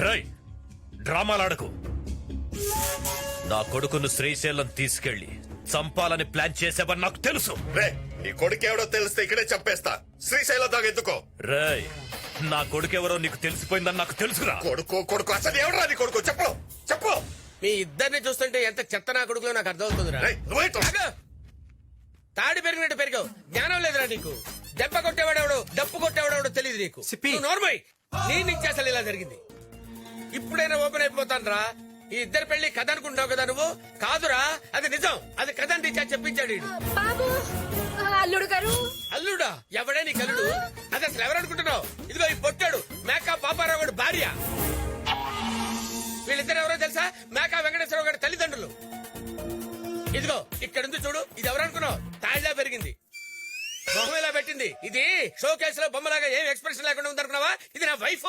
రై డ్రామాలాడకు. నా కొడుకును శ్రీశైలం తీసుకెళ్లి చంపాలని ప్లాన్ చేసేవని నాకు తెలుసు. రే నీ కొడుకేవడో తెలిస్తే ఇక్కడే చంపేస్తా. శ్రీశైలం దాకా ఎందుకో. రై నా కొడుకెవరో నీకు తెలిసిపోయిందని నాకు తెలుసురా. కొడుకు అసలు ఎవడరా నీ కొడుకు? చెప్పు చెప్పు. మీ ఇద్దరిని చూస్తుంటే ఎంత చెత్త నా కొడుకులో నాకు అర్థమవుతుందిరా. రేయ్, నువ్వేంట్రా? ఆగు. తాడి పెరిగినట్టు పెరిగావు. జ్ఞానం లేదురా నీకు. దెబ్బ కొట్టేవాడెవడు డప్పు కొట్టేవాడెవడో తెలియదు నీకు. నోర్మై నీ నుంచి అసలు ఇలా జరిగింది. ఇప్పుడైనా ఓపెన్ అయిపోతాను రా. ఈ ఇద్దరు పెళ్లి కథ అనుకుంటున్నావు కదా నువ్వు. కాదురా అది నిజం. అది కథ అని టీచర్ చెప్పించాడు ఈడు. బాబు అల్లుడు గారు. అల్లుడా? ఎవడే నీ కల్లుడు? అది అసలు ఎవరనుకుంటున్నావు? ఇదిగో ఈ పొట్టాడు మేకా పాపారావు గారు భార్య. వీళ్ళిద్దరు ఎవరో తెలుసా? మేకా వెంకటేశ్వరరావు గారి తల్లిదండ్రులు. ఇదిగో ఇక్కడ ఉంది చూడు. ఇది ఎవరనుకున్నావు? తాళ్ళ పెరిగింది, మొహం ఇలా పెట్టింది. ఇది షో కేసులో బొమ్మలాగా ఏం ఎక్స్ప్రెషన్ లేకుండా ఉందనుకున్నావా? ఇది నా వైఫ్.